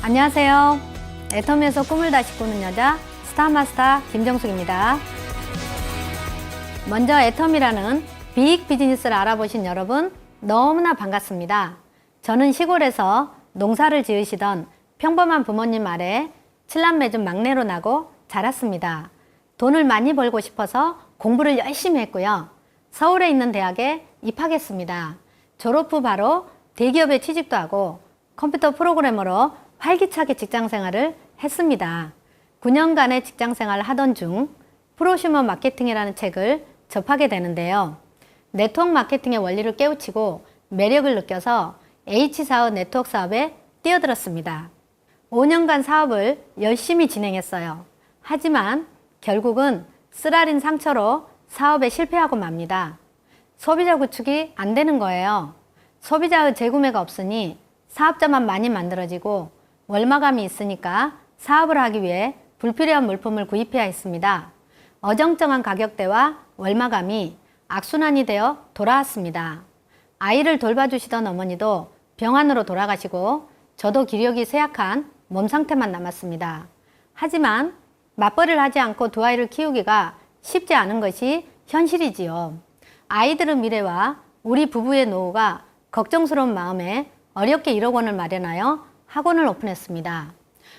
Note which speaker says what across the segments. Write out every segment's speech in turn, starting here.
Speaker 1: 안녕하세요. 애터미에서 꿈을 다시 꾸는 여자 스타마스터 김정숙입니다. 먼저 애터미라는 빅 비즈니스를 알아보신 여러분 너무나 반갑습니다. 저는 시골에서 농사를 지으시던 평범한 부모님 아래 7남매 중 막내로 나고 자랐습니다. 돈을 많이 벌고 싶어서 공부를 열심히 했고요. 서울에 있는 대학에 입학했습니다. 졸업 후 바로 대기업에 취직도 하고 컴퓨터 프로그래머로 활기차게 직장생활을 했습니다. 9년간의 직장생활을 하던 중 프로슈머 마케팅이라는 책을 접하게 되는데요. 네트워크 마케팅의 원리를 깨우치고 매력을 느껴서 H사업 네트워크 사업에 뛰어들었습니다. 5년간 사업을 열심히 진행했어요. 하지만 결국은 쓰라린 상처로 사업에 실패하고 맙니다. 소비자 구축이 안 되는 거예요. 소비자의 재구매가 없으니 사업자만 많이 만들어지고 월마감이 있으니까 사업을 하기 위해 불필요한 물품을 구입해야 했습니다. 어정쩡한 가격대와 월마감이 악순환이 되어 돌아왔습니다. 아이를 돌봐주시던 어머니도 병원으로 돌아가시고 저도 기력이 쇠약한 몸 상태만 남았습니다. 하지만 맞벌이를 하지 않고 두 아이를 키우기가 쉽지 않은 것이 현실이지요. 아이들의 미래와 우리 부부의 노후가 걱정스러운 마음에 어렵게 1억 원을 마련하여 학원을 오픈했습니다.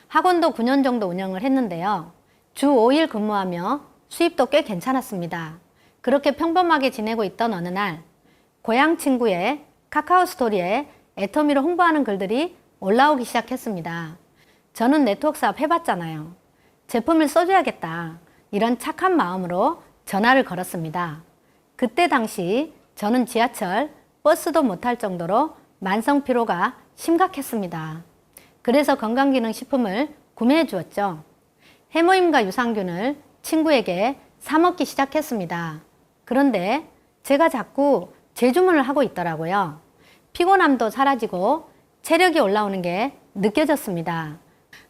Speaker 1: 학원도 9년 정도 운영을 했는데요. 주 5일 근무하며 수입도 꽤 괜찮았습니다. 그렇게 평범하게 지내고 있던 어느 날 고향 친구의 카카오 스토리에 애터미를 홍보하는 글들이 올라오기 시작했습니다. 저는 네트워크 사업 해봤잖아요. 제품을 써줘야겠다. 이런 착한 마음으로 전화를 걸었습니다. 그때 당시 저는 지하철, 버스도 못할 정도로 만성 피로가 심각했습니다. 그래서 건강기능식품을 구매해 주었죠. 해모임과 유산균을 친구에게 사 먹기 시작했습니다. 그런데 제가 자꾸 재주문을 하고 있더라고요. 피곤함도 사라지고 체력이 올라오는 게 느껴졌습니다.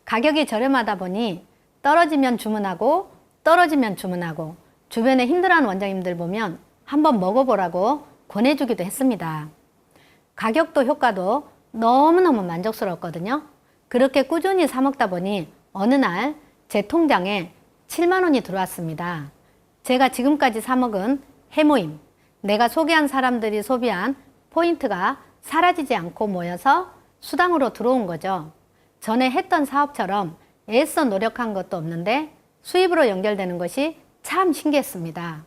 Speaker 1: 가격이 저렴하다 보니 떨어지면 주문하고 떨어지면 주문하고 주변에 힘들어하는 원장님들 보면 한번 먹어보라고 권해주기도 했습니다. 가격도 효과도 너무너무 만족스러웠거든요. 그렇게 꾸준히 사 먹다 보니 어느 날 제 통장에 7만 원이 들어왔습니다. 제가 지금까지 사 먹은 해모임, 내가 소개한 사람들이 소비한 포인트가 사라지지 않고 모여서 수당으로 들어온 거죠. 전에 했던 사업처럼 애써 노력한 것도 없는데 수입으로 연결되는 것이 참 신기했습니다.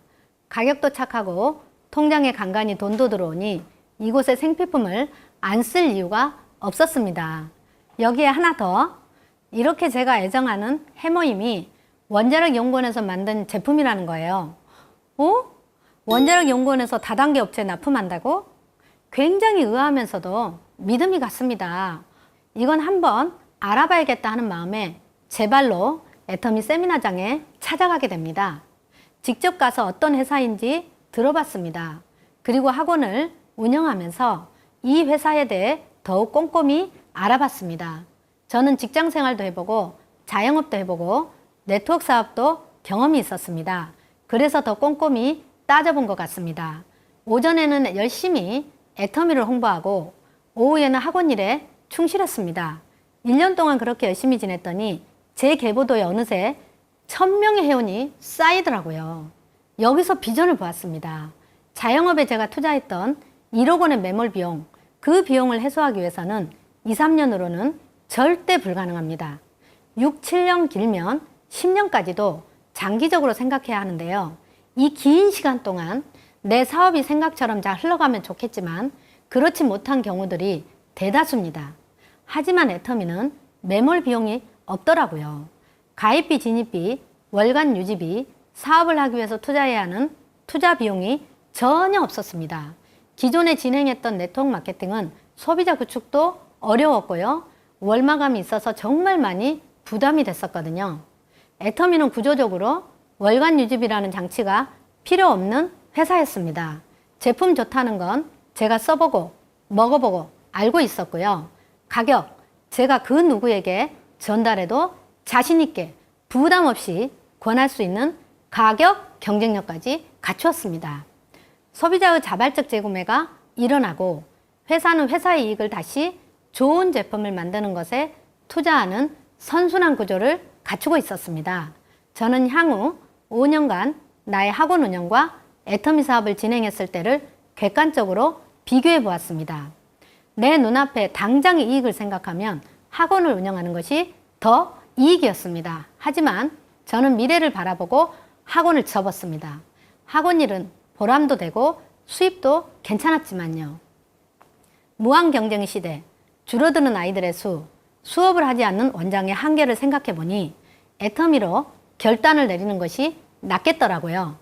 Speaker 1: 가격도 착하고 통장에 간간히 돈도 들어오니 이곳에 생필품을 안 쓸 이유가 없었습니다. 여기에 하나 더, 이렇게 제가 애정하는 해모임이 원자력 연구원에서 만든 제품이라는 거예요. 원자력 연구원에서 다단계 업체에 납품한다고? 굉장히 의아하면서도 믿음이 갔습니다. 이건 한번 알아봐야겠다 하는 마음에 제 발로 애터미 세미나장에 찾아가게 됩니다. 직접 가서 어떤 회사인지 들어봤습니다. 그리고 학원을 운영하면서 이 회사에 대해 더욱 꼼꼼히 알아봤습니다. 저는 직장 생활도 해보고 자영업도 해보고 네트워크 사업도 경험이 있었습니다. 그래서 더 꼼꼼히 따져본 것 같습니다. 오전에는 열심히 애터미를 홍보하고 오후에는 학원 일에 충실했습니다. 1년 동안 그렇게 열심히 지냈더니 제 계보도에 어느새 1000명의 회원이 쌓이더라고요. 여기서 비전을 보았습니다. 자영업에 제가 투자했던 1억 원의 매몰 비용, 그 비용을 해소하기 위해서는 2, 3년으로는 절대 불가능합니다. 6, 7년 길면 10년까지도 장기적으로 생각해야 하는데요. 이 긴 시간 동안 내 사업이 생각처럼 잘 흘러가면 좋겠지만 그렇지 못한 경우들이 대다수입니다. 하지만 애터미는 매몰 비용이 없더라고요. 가입비, 진입비, 월간 유지비, 사업을 하기 위해서 투자해야 하는 투자 비용이 전혀 없었습니다. 기존에 진행했던 네트워크 마케팅은 소비자 구축도 어려웠고요. 월마감이 있어서 정말 많이 부담이 됐었거든요. 애터미는 구조적으로 월간 유지비라는 장치가 필요 없는 회사였습니다. 제품 좋다는 건 제가 써보고 먹어보고 알고 있었고요. 가격, 제가 그 누구에게 전달해도 자신 있게 부담 없이 권할 수 있는 가격 경쟁력까지 갖추었습니다. 소비자의 자발적 재구매가 일어나고 회사는 회사의 이익을 다시 좋은 제품을 만드는 것에 투자하는 선순환 구조를 갖추고 있었습니다. 저는 향후 5년간 나의 학원 운영과 애터미 사업을 진행했을 때를 객관적으로 비교해 보았습니다. 내 눈앞에 당장의 이익을 생각하면 학원을 운영하는 것이 더 이익이었습니다. 하지만 저는 미래를 바라보고 학원을 접었습니다. 학원 일은 보람도 되고 수입도 괜찮았지만요. 무한 경쟁 시대, 줄어드는 아이들의 수업을 하지 않는 원장의 한계를 생각해 보니 애터미로 결단을 내리는 것이 낫겠더라고요.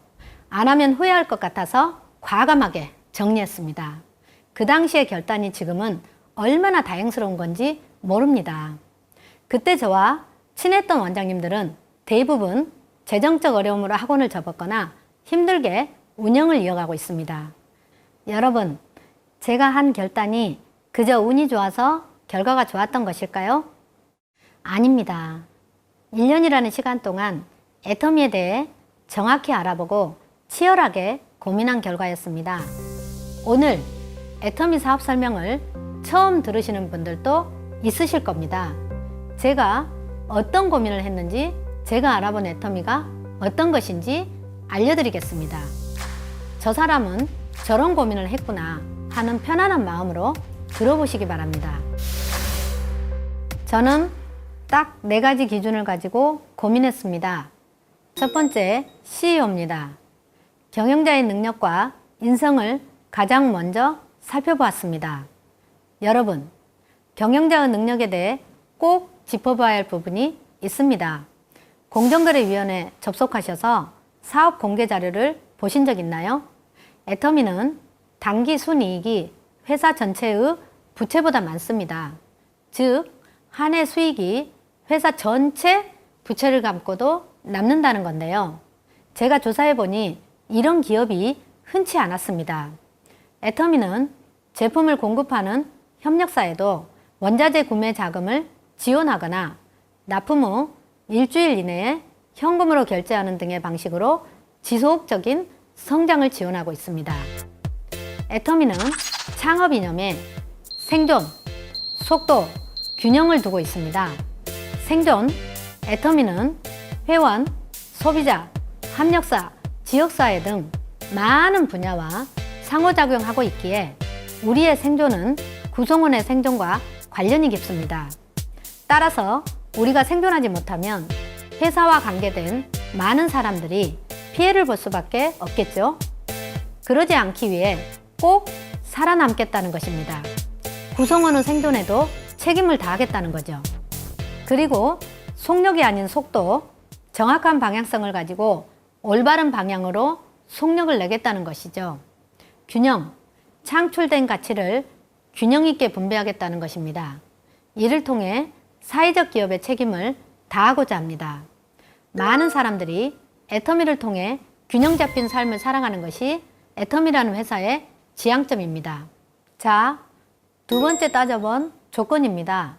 Speaker 1: 안 하면 후회할 것 같아서 과감하게 정리했습니다. 그 당시의 결단이 지금은 얼마나 다행스러운 건지 모릅니다. 그때 저와 친했던 원장님들은 대부분 재정적 어려움으로 학원을 접었거나 힘들게 운영을 이어가고 있습니다. 여러분, 제가 한 결단이 그저 운이 좋아서 결과가 좋았던 것일까요? 아닙니다. 1년이라는 시간 동안 애터미에 대해 정확히 알아보고 치열하게 고민한 결과였습니다. 오늘 애터미 사업 설명을 처음 들으시는 분들도 있으실 겁니다. 제가 어떤 고민을 했는지, 제가 알아본 애터미가 어떤 것인지 알려드리겠습니다. 저 사람은 저런 고민을 했구나 하는 편안한 마음으로 들어보시기 바랍니다. 저는 딱 4가지 기준을 가지고 고민했습니다. 첫 번째, CEO입니다. 경영자의 능력과 인성을 가장 먼저 살펴보았습니다. 여러분, 경영자의 능력에 대해 꼭 짚어봐야 할 부분이 있습니다. 공정거래위원회 접속하셔서 사업 공개 자료를 보신 적 있나요? 애터미는 단기 순이익이 회사 전체의 부채보다 많습니다. 즉, 한 해 수익이 회사 전체 부채를 감고도 남는다는 건데요. 제가 조사해보니 이런 기업이 흔치 않았습니다. 애터미는 제품을 공급하는 협력사에도 원자재 구매 자금을 지원하거나 납품 후 일주일 이내에 현금으로 결제하는 등의 방식으로 지속적인 성장을 지원하고 있습니다. 애터미는 창업 이념에 생존, 속도, 균형을 두고 있습니다. 생존, 애터미는 회원, 소비자, 협력사, 지역사회 등 많은 분야와 상호작용하고 있기에 우리의 생존은 구성원의 생존과 관련이 깊습니다. 따라서 우리가 생존하지 못하면 회사와 관계된 많은 사람들이 피해를 볼 수밖에 없겠죠. 그러지 않기 위해 꼭 살아남겠다는 것입니다. 구성원은 생존에도 책임을 다하겠다는 거죠. 그리고 속력이 아닌 속도, 정확한 방향성을 가지고 올바른 방향으로 속력을 내겠다는 것이죠. 균형, 창출된 가치를 균형 있게 분배하겠다는 것입니다. 이를 통해 사회적 기업의 책임을 다하고자 합니다. 많은 사람들이 애터미를 통해 균형 잡힌 삶을 살아가는 것이 애터미라는 회사의 지향점입니다. 자, 두 번째 따져본 조건입니다.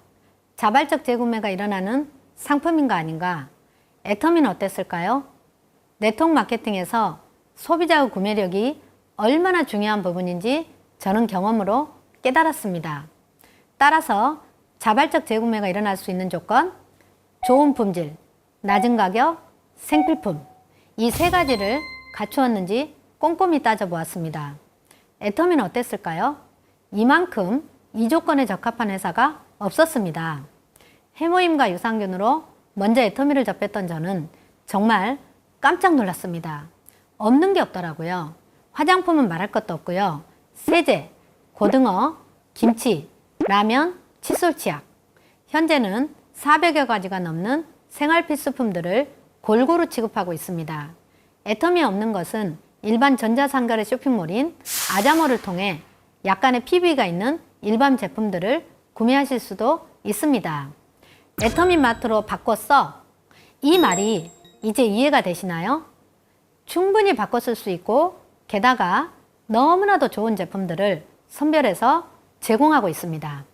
Speaker 1: 자발적 재구매가 일어나는 상품인가 아닌가? 애터미는 어땠을까요? 네트워크 마케팅에서 소비자의 구매력이 얼마나 중요한 부분인지 저는 경험으로 깨달았습니다. 따라서 자발적 재구매가 일어날 수 있는 조건, 좋은 품질, 낮은 가격, 생필품, 이 3가지를 갖추었는지 꼼꼼히 따져보았습니다. 애터미는 어땠을까요? 이만큼 이 조건에 적합한 회사가 없었습니다. 해모임과 유산균으로 먼저 애터미를 접했던 저는 정말 깜짝 놀랐습니다. 없는 게 없더라고요. 화장품은 말할 것도 없고요. 세제, 고등어, 김치, 라면, 칫솔 치약. 현재는 400여 가지가 넘는 생활 필수품들을 골고루 취급하고 있습니다. 애터미에 없는 것은 일반 전자상가의 쇼핑몰인 아자모를 통해 약간의 PB가 있는 일반 제품들을 구매하실 수도 있습니다. 애터미 마트로 바꿨어. 이 말이 이제 이해가 되시나요? 충분히 바꿨을 수 있고 게다가 너무나도 좋은 제품들을 선별해서 제공하고 있습니다.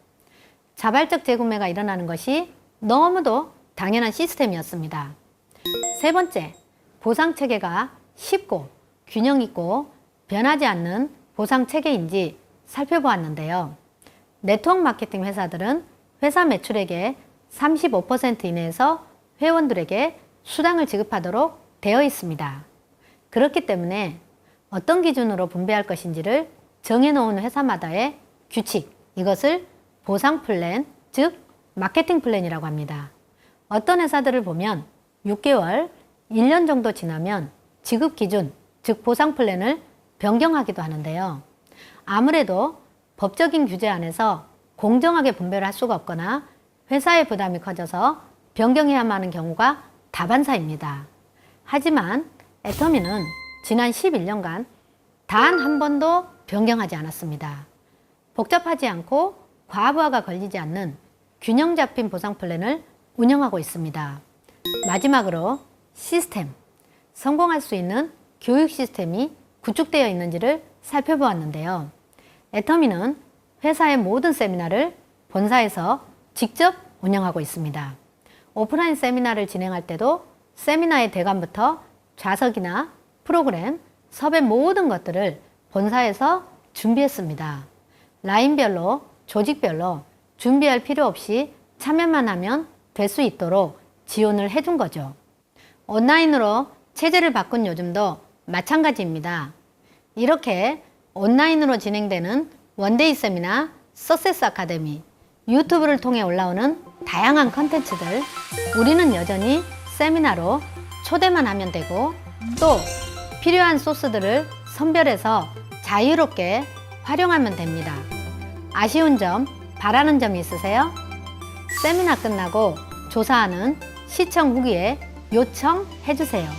Speaker 1: 자발적 재구매가 일어나는 것이 너무도 당연한 시스템이었습니다. 세 번째, 보상 체계가 쉽고 균형 있고 변하지 않는 보상 체계인지 살펴보았는데요. 네트워크 마케팅 회사들은 회사 매출액의 35% 이내에서 회원들에게 수당을 지급하도록 되어 있습니다. 그렇기 때문에 어떤 기준으로 분배할 것인지를 정해놓은 회사마다의 규칙, 이것을 보상 플랜, 즉 마케팅 플랜이라고 합니다. 어떤 회사들을 보면 6개월, 1년 정도 지나면 지급 기준, 즉 보상 플랜을 변경하기도 하는데요. 아무래도 법적인 규제 안에서 공정하게 분배를 할 수가 없거나 회사의 부담이 커져서 변경해야만 하는 경우가 다반사입니다. 하지만 애터미는 지난 11년간 단 한 번도 변경하지 않았습니다. 복잡하지 않고 과부하가 걸리지 않는 균형 잡힌 보상 플랜을 운영하고 있습니다. 마지막으로 시스템, 성공할 수 있는 교육 시스템이 구축되어 있는지를 살펴보았는데요. 애터미는 회사의 모든 세미나를 본사에서 직접 운영하고 있습니다. 오프라인 세미나를 진행할 때도 세미나의 대관부터 좌석이나 프로그램, 섭외 모든 것들을 본사에서 준비했습니다. 라인별로, 조직별로 준비할 필요 없이 참여만 하면 될 수 있도록 지원을 해준 거죠. 온라인으로 체제를 바꾼 요즘도 마찬가지입니다. 이렇게 온라인으로 진행되는 원데이 세미나, 석세스 아카데미, 유튜브를 통해 올라오는 다양한 컨텐츠들, 우리는 여전히 세미나로 초대만 하면 되고 또 필요한 소스들을 선별해서 자유롭게 활용하면 됩니다. 아쉬운 점, 바라는 점이 있으세요? 세미나 끝나고 조사하는 시청 후기에 요청해 주세요.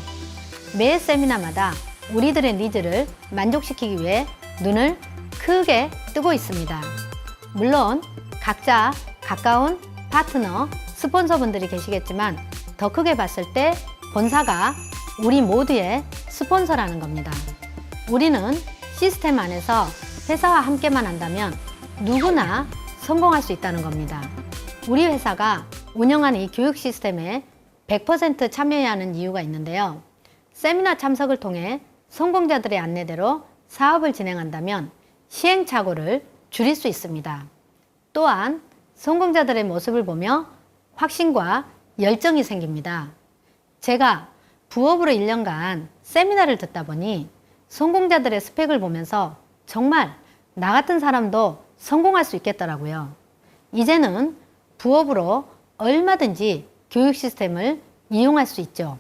Speaker 1: 매 세미나마다 우리들의 니즈를 만족시키기 위해 눈을 크게 뜨고 있습니다. 물론 각자 가까운 파트너, 스폰서분들이 계시겠지만 더 크게 봤을 때 본사가 우리 모두의 스폰서라는 겁니다. 우리는 시스템 안에서 회사와 함께만 한다면 누구나 성공할 수 있다는 겁니다. 우리 회사가 운영하는 이 교육 시스템에 100% 참여해야 하는 이유가 있는데요. 세미나 참석을 통해 성공자들의 안내대로 사업을 진행한다면 시행착오를 줄일 수 있습니다. 또한 성공자들의 모습을 보며 확신과 열정이 생깁니다. 제가 부업으로 1년간 세미나를 듣다 보니 성공자들의 스펙을 보면서 정말 나 같은 사람도 성공할 수 있겠더라고요. 이제는 부업으로 얼마든지 교육 시스템을 이용할 수 있죠.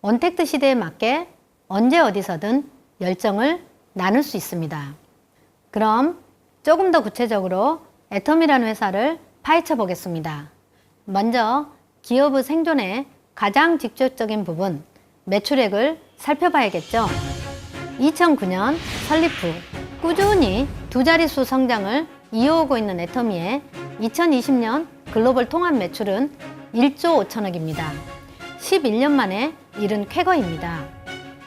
Speaker 1: 언택트 시대에 맞게 언제 어디서든 열정을 나눌 수 있습니다. 그럼 조금 더 구체적으로 애터미라는 회사를 파헤쳐 보겠습니다. 먼저 기업의 생존에 가장 직접적인 부분, 매출액을 살펴봐야겠죠. 2009년 설립 후 꾸준히 두 자릿수 성장을 이어오고 있는 애터미의 2020년 글로벌 통합 매출은 1조 5천억입니다. 11년 만에 이른 쾌거입니다.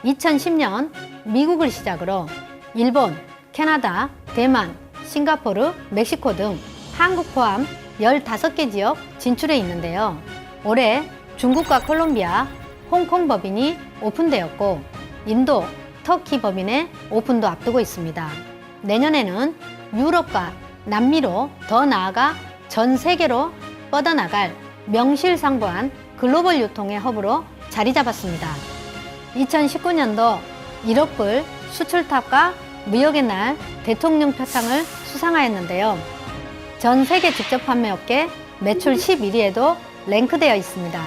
Speaker 1: 2010년 미국을 시작으로 일본, 캐나다, 대만, 싱가포르, 멕시코 등 한국 포함 15개 지역 진출해 있는데요. 올해 중국과 콜롬비아, 홍콩 법인이 오픈되었고 인도, 터키 법인의 오픈도 앞두고 있습니다. 내년에는 유럽과 남미로 더 나아가 전 세계로 뻗어나갈 명실상부한 글로벌 유통의 허브로 자리 잡았습니다. 2019년도 1억 불 수출탑과 무역의 날 대통령 표창을 수상하였는데요. 전 세계 직접 판매 업계 매출 11위에도 랭크되어 있습니다.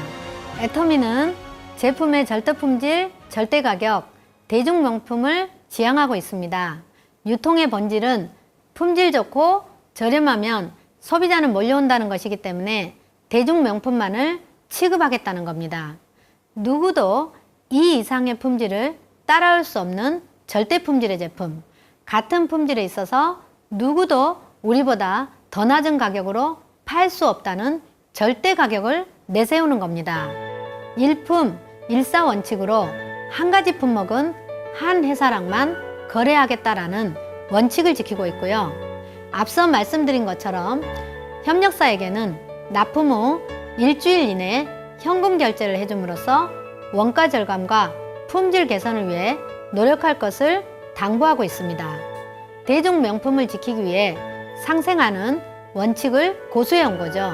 Speaker 1: 애터미는 제품의 절대 품질, 절대 가격, 대중 명품을 지향하고 있습니다. 유통의 본질은 품질 좋고 저렴하면 소비자는 몰려온다는 것이기 때문에 대중 명품만을 취급하겠다는 겁니다. 누구도 이 이상의 품질을 따라올 수 없는 절대 품질의 제품, 같은 품질에 있어서 누구도 우리보다 더 낮은 가격으로 팔 수 없다는 절대 가격을 내세우는 겁니다. 일품, 일사 원칙으로 한 가지 품목은 한 회사랑만 거래하겠다라는 원칙을 지키고 있고요. 앞서 말씀드린 것처럼 협력사에게는 납품 후 일주일 이내에 현금 결제를 해줌으로써 원가 절감과 품질 개선을 위해 노력할 것을 당부하고 있습니다. 대중 명품을 지키기 위해 상생하는 원칙을 고수해 온 거죠.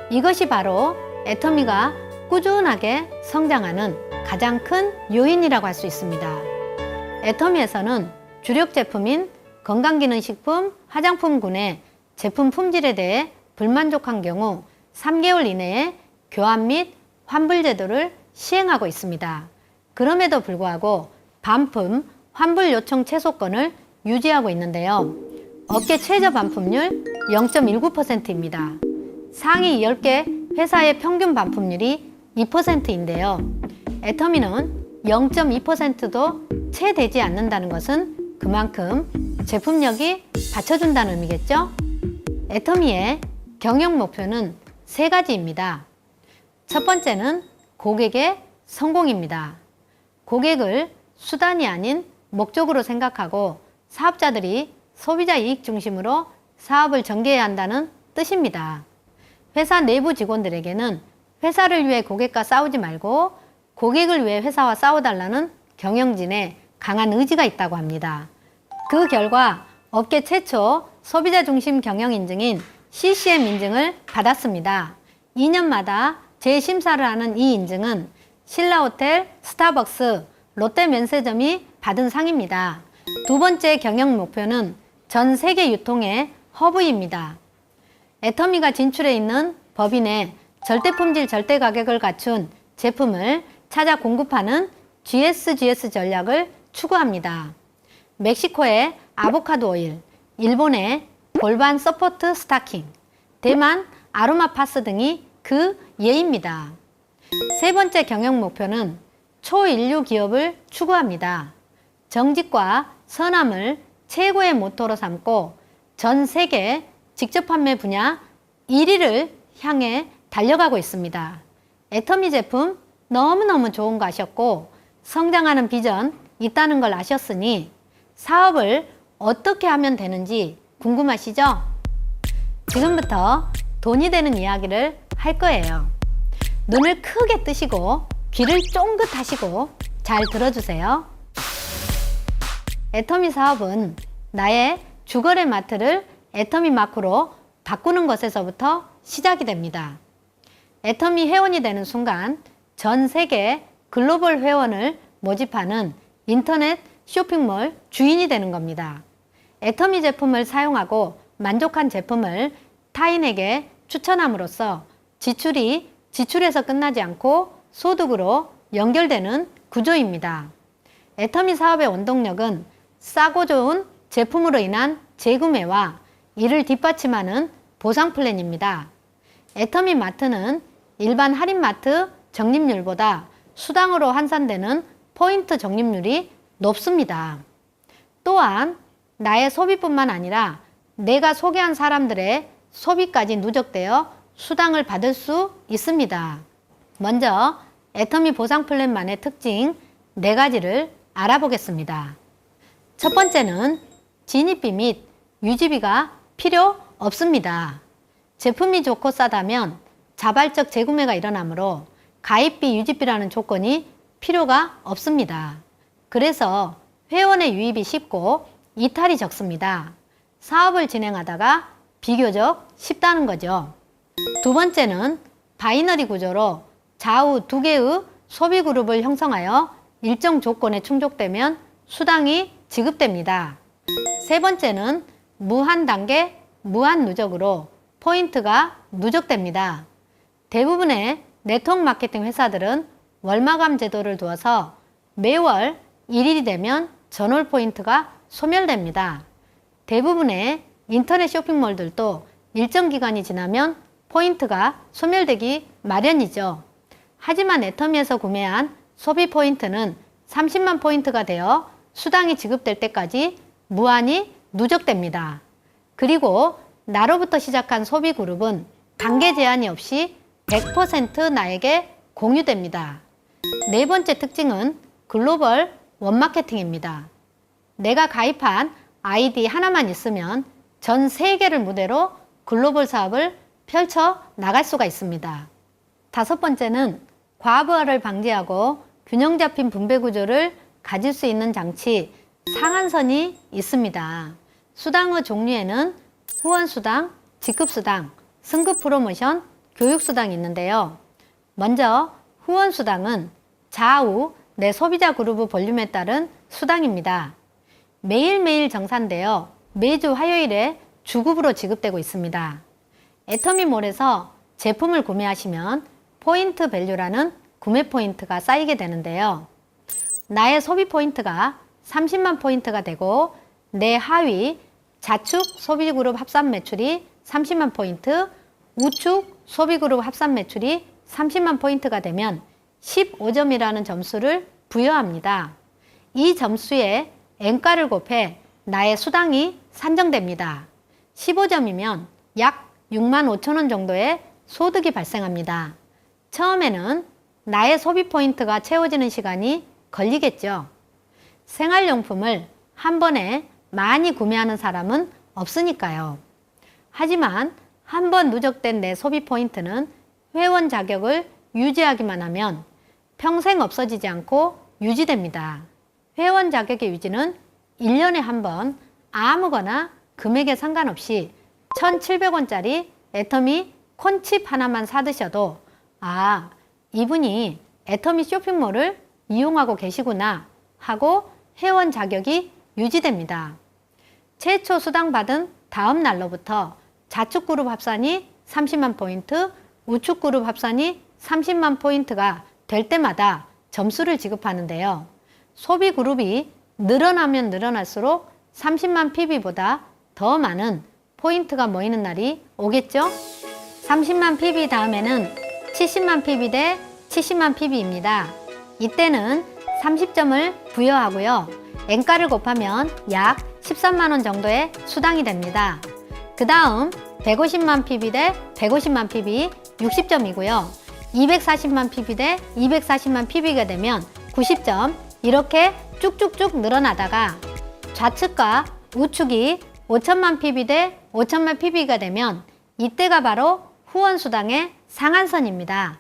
Speaker 1: 이것이 바로 애터미가 꾸준하게 성장하는 가장 큰 요인이라고 할 수 있습니다. 애터미에서는 주력 제품인 건강기능식품, 화장품군의 제품 품질에 대해 불만족한 경우 3개월 이내에 교환 및 환불 제도를 시행하고 있습니다. 그럼에도 불구하고 반품, 환불 요청 최소권을 유지하고 있는데요. 업계 최저 반품률 0.19%입니다. 상위 10개 회사의 평균 반품률이 2%인데요. 애터미는 0.2%도 채 되지 않는다는 것은 그만큼 제품력이 받쳐준다는 의미겠죠? 애터미의 경영 목표는 3가지입니다. 첫 번째는 고객의 성공입니다. 고객을 수단이 아닌 목적으로 생각하고 사업자들이 소비자 이익 중심으로 사업을 전개해야 한다는 뜻입니다. 회사 내부 직원들에게는 회사를 위해 고객과 싸우지 말고 고객을 위해 회사와 싸워달라는 경영진의 강한 의지가 있다고 합니다. 그 결과 업계 최초 소비자 중심 경영 인증인 CCM 인증을 받았습니다. 2년마다 재심사를 하는 이 인증은 신라호텔, 스타벅스, 롯데면세점이 받은 상입니다. 두 번째 경영 목표는 전 세계 유통의 허브입니다. 애터미가 진출해 있는 법인의 절대품질 절대가격을 갖춘 제품을 찾아 공급하는 GSGS 전략을 추구합니다. 멕시코의 아보카도 오일, 일본의 골반 서포트 스타킹, 대만 아로마 파스 등이 그 예입니다. 세 번째 경영 목표는 초인류 기업을 추구합니다. 정직과 선함을 최고의 모토로 삼고 전 세계 직접 판매 분야 1위를 향해 달려가고 있습니다. 애터미 제품 너무너무 좋은 거 아셨고 성장하는 비전 있다는 걸 아셨으니 사업을 어떻게 하면 되는지 궁금하시죠? 지금부터 돈이 되는 이야기를 할 거예요. 눈을 크게 뜨시고 귀를 쫑긋 하시고 잘 들어주세요. 애터미 사업은 나의 주거래 마트를 애터미 마크로 바꾸는 것에서부터 시작이 됩니다. 애터미 회원이 되는 순간 전 세계 글로벌 회원을 모집하는 인터넷 쇼핑몰 주인이 되는 겁니다. 애터미 제품을 사용하고 만족한 제품을 타인에게 추천함으로써 지출이 지출에서 끝나지 않고 소득으로 연결되는 구조입니다. 애터미 사업의 원동력은 싸고 좋은 제품으로 인한 재구매와 이를 뒷받침하는 보상 플랜입니다. 애터미 마트는 일반 할인마트 적립률보다 수당으로 환산되는 포인트 적립률이 높습니다. 또한 나의 소비뿐만 아니라 내가 소개한 사람들의 소비까지 누적되어 수당을 받을 수 있습니다. 먼저 애터미 보상 플랜만의 특징 4가지를 알아보겠습니다. 첫 번째는 진입비 및 유지비가 필요 없습니다. 제품이 좋고 싸다면 자발적 재구매가 일어나므로 가입비, 유지비라는 조건이 필요가 없습니다. 그래서 회원의 유입이 쉽고 이탈이 적습니다. 사업을 진행하다가 비교적 쉽다는 거죠. 두 번째는 바이너리 구조로 좌우 2개의 소비 그룹을 형성하여 일정 조건에 충족되면 수당이 지급됩니다. 세 번째는 무한 단계, 무한 누적으로 포인트가 누적됩니다. 대부분의 네트워크 마케팅 회사들은 월마감 제도를 두어서 매월 1일이 되면 전월 포인트가 소멸됩니다. 대부분의 인터넷 쇼핑몰들도 일정 기간이 지나면 포인트가 소멸되기 마련이죠. 하지만 애터미에서 구매한 소비 포인트는 30만 포인트가 되어 수당이 지급될 때까지 무한히 누적됩니다. 그리고 나로부터 시작한 소비 그룹은 단계 제한이 없이 100% 나에게 공유됩니다. 네 번째 특징은 글로벌 원마케팅입니다. 내가 가입한 아이디 하나만 있으면 전 세계를 무대로 글로벌 사업을 펼쳐 나갈 수가 있습니다. 다섯 번째는 과부하를 방지하고 균형 잡힌 분배 구조를 가질 수 있는 장치 상한선이 있습니다. 수당의 종류에는 후원수당, 직급수당, 승급 프로모션, 교육수당이 있는데요. 먼저 후원수당은 좌우 내 소비자 그룹 볼륨에 따른 수당입니다. 매일매일 정산되어 매주 화요일에 주급으로 지급되고 있습니다. 애터미몰에서 제품을 구매하시면 포인트 밸류라는 구매 포인트가 쌓이게 되는데요. 나의 소비 포인트가 30만 포인트가 되고 내 하위 좌측 소비그룹 합산 매출이 30만 포인트, 우측 소비그룹 합산 매출이 30만 포인트가 되면 15점이라는 점수를 부여합니다. 이 점수에 N가를 곱해 나의 수당이 산정됩니다. 15점이면 약 6만 5천 원 정도의 소득이 발생합니다. 처음에는 나의 소비 포인트가 채워지는 시간이 걸리겠죠. 생활용품을 한 번에 많이 구매하는 사람은 없으니까요. 하지만 한 번 누적된 내 소비 포인트는 회원 자격을 유지하기만 하면 평생 없어지지 않고 유지됩니다. 회원 자격의 유지는 1년에 한 번 아무거나 금액에 상관없이 1,700원짜리 애터미 콘칩 하나만 사드셔도 아, 이분이 애터미 쇼핑몰을 이용하고 계시구나 하고 회원 자격이 유지됩니다. 최초 수당받은 다음 날로부터 좌측 그룹 합산이 30만 포인트, 우측 그룹 합산이 30만 포인트가 될 때마다 점수를 지급하는데요. 소비 그룹이 늘어나면 늘어날수록 30만 PB보다 더 많은 포인트가 모이는 날이 오겠죠? 30만 PB 다음에는 70만 PB 대 70만 PB입니다. 이때는 30점을 부여하고요. N가를 곱하면 약 13만 원 정도의 수당이 됩니다. 그 다음 150만 PB 대 150만 PB 60점이고요. 240만 PB 대 240만 PB가 되면 90점 이렇게 쭉쭉쭉 늘어나다가 좌측과 우측이 5천만 PB 대 5천만 PB가 되면 이때가 바로 후원수당의 상한선입니다.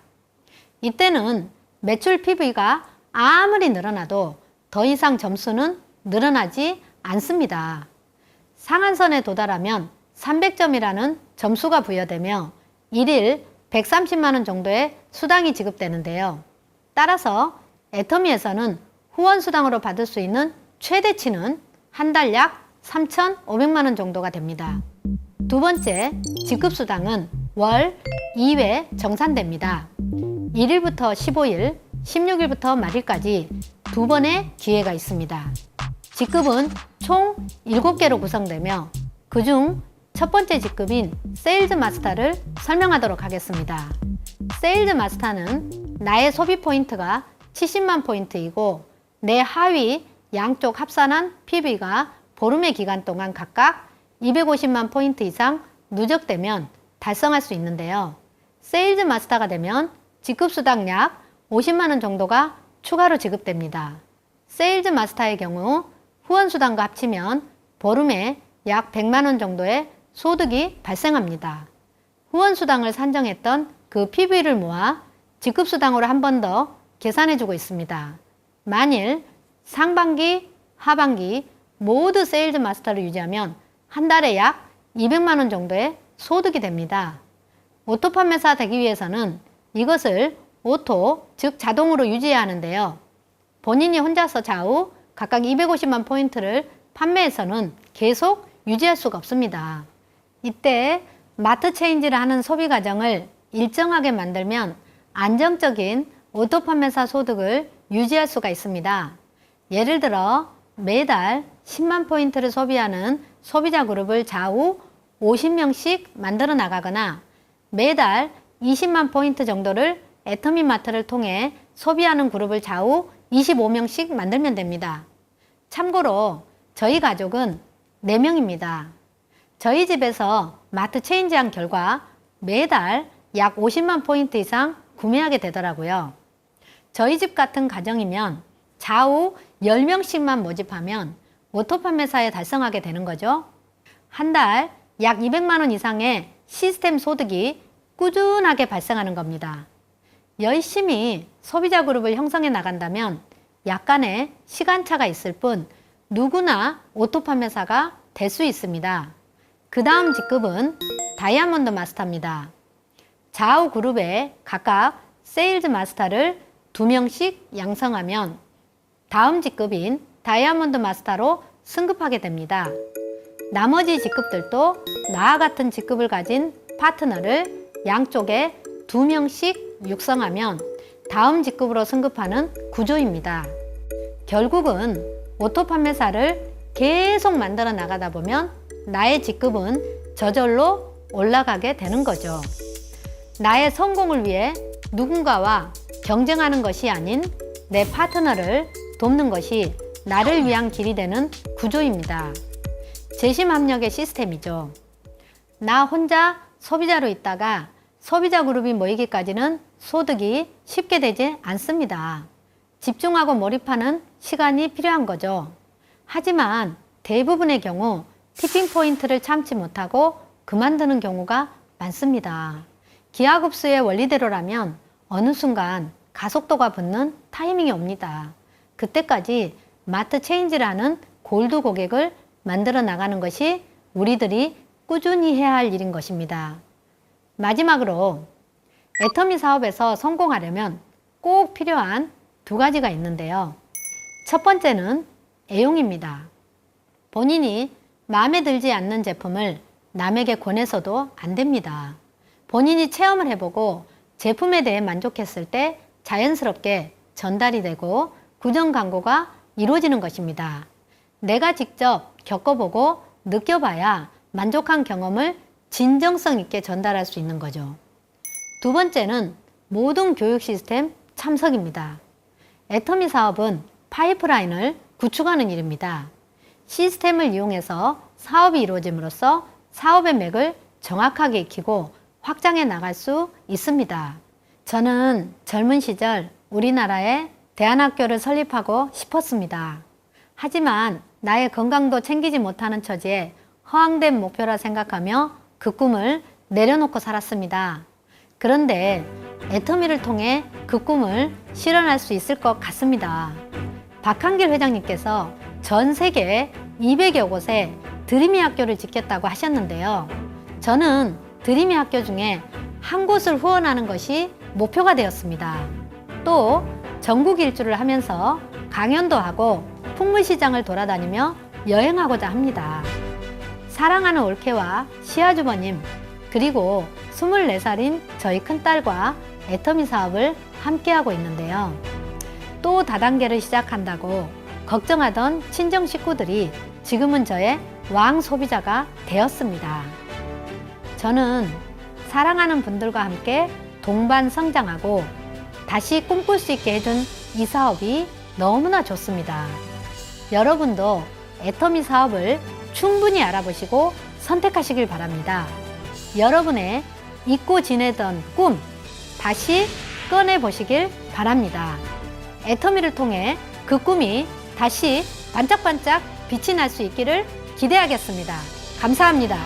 Speaker 1: 이때는 매출 PB가 아무리 늘어나도 더 이상 점수는 늘어나지 않습니다. 상한선에 도달하면 300점이라는 점수가 부여되며 일일 130만 원 정도의 수당이 지급되는데요. 따라서 애터미에서는 후원수당으로 받을 수 있는 최대치는 한 달 약 3,500만 원 정도가 됩니다. 두 번째, 직급수당은 월 2회 정산됩니다. 1일부터 15일, 16일부터 말일까지 두 번의 기회가 있습니다. 직급은 총 7개로 구성되며 그중 첫 번째 직급인 세일즈 마스터를 설명하도록 하겠습니다. 세일즈 마스터는 나의 소비 포인트가 70만 포인트이고 내 하위 양쪽 합산한 PB가 보름의 기간 동안 각각 250만 포인트 이상 누적되면 달성할 수 있는데요. 세일즈 마스터가 되면 직급수당 약 50만 원 정도가 추가로 지급됩니다. 세일즈 마스터의 경우 후원수당과 합치면 보름에 약 100만 원 정도의 소득이 발생합니다. 후원수당을 산정했던 그 PB를 모아 직급수당으로 한 번 더 계산해주고 있습니다. 만일 상반기, 하반기 모두 세일즈 마스터를 유지하면 한 달에 약 200만 원 정도의 소득이 됩니다. 오토 판매사 되기 위해서는 이것을 오토, 즉 자동으로 유지해야 하는데요. 본인이 혼자서 좌우 각각 250만 포인트를 판매해서는 계속 유지할 수가 없습니다. 이때 마트 체인지를 하는 소비 과정을 일정하게 만들면 안정적인 오토 판매사 소득을 유지할 수가 있습니다. 예를 들어 매달 10만 포인트를 소비하는 소비자 그룹을 좌우 50명씩 만들어 나가거나 매달 20만 포인트 정도를 애터미 마트를 통해 소비하는 그룹을 좌우 25명씩 만들면 됩니다. 참고로 저희 가족은 4명입니다. 저희 집에서 마트 체인지한 결과 매달 약 50만 포인트 이상 구매하게 되더라고요. 저희 집 같은 가정이면 좌우 10명씩만 모집하면 오토 판매사에 달성하게 되는 거죠. 한 달 약 200만 원 이상의 시스템 소득이 꾸준하게 발생하는 겁니다. 열심히 소비자 그룹을 형성해 나간다면 약간의 시간차가 있을 뿐 누구나 오토 판매사가 될 수 있습니다. 그 다음 직급은 다이아몬드 마스터입니다. 좌우 그룹에 각각 세일즈 마스터를 2명씩 양성하면 다음 직급인 다이아몬드 마스터로 승급하게 됩니다. 나머지 직급들도 나와 같은 직급을 가진 파트너를 양쪽에 2명씩 육성하면 다음 직급으로 승급하는 구조입니다. 결국은 오토 판매사를 계속 만들어 나가다 보면 나의 직급은 저절로 올라가게 되는 거죠. 나의 성공을 위해 누군가와 경쟁하는 것이 아닌 내 파트너를 돕는 것이 나를 위한 길이 되는 구조입니다. 재심합력의 시스템이죠. 나 혼자 소비자로 있다가 소비자 그룹이 모이기까지는 소득이 쉽게 되지 않습니다. 집중하고 몰입하는 시간이 필요한 거죠. 하지만 대부분의 경우 티핑 포인트를 참지 못하고 그만두는 경우가 많습니다. 기하급수의 원리대로라면 어느 순간 가속도가 붙는 타이밍이 옵니다. 그때까지 마트 체인지를 하는 골드 고객을 만들어 나가는 것이 우리들이 꾸준히 해야 할 일인 것입니다. 마지막으로 애터미 사업에서 성공하려면 꼭 필요한 2가지가 있는데요. 첫 번째는 애용입니다. 본인이 마음에 들지 않는 제품을 남에게 권해서도 안 됩니다. 본인이 체험을 해보고 제품에 대해 만족했을 때 자연스럽게 전달이 되고 구정 광고가 이루어지는 것입니다. 내가 직접 겪어보고 느껴봐야 만족한 경험을 진정성 있게 전달할 수 있는 거죠. 2번째는 모든 교육 시스템 참석입니다. 애터미 사업은 파이프라인을 구축하는 일입니다. 시스템을 이용해서 사업이 이루어짐으로써 사업의 맥을 정확하게 익히고 확장해 나갈 수 있습니다. 저는 젊은 시절 우리나라에 대안학교를 설립하고 싶었습니다. 하지만 나의 건강도 챙기지 못하는 처지에 허황된 목표라 생각하며 그 꿈을 내려놓고 살았습니다. 그런데 애터미를 통해 그 꿈을 실현할 수 있을 것 같습니다. 박한길 회장님께서 전 세계 200여 곳에 드림이 학교를 짓겠다고 하셨는데요. 저는 드림이 학교 중에 한 곳을 후원하는 것이 목표가 되었습니다. 또 전국 일주를 하면서 강연도 하고 풍물시장을 돌아다니며 여행하고자 합니다. 사랑하는 올케와 시아주버님, 그리고 24살인 저희 큰딸과 애터미 사업을 함께하고 있는데요. 또 다단계를 시작한다고 걱정하던 친정 식구들이 지금은 저의 왕 소비자가 되었습니다. 저는 사랑하는 분들과 함께 동반 성장하고 다시 꿈꿀 수 있게 해준 이 사업이 너무나 좋습니다. 여러분도 애터미 사업을 충분히 알아보시고 선택하시길 바랍니다. 여러분의 잊고 지내던 꿈 다시 꺼내보시길 바랍니다. 애터미를 통해 그 꿈이 다시 반짝반짝 빛이 날 수 있기를 기대하겠습니다. 감사합니다.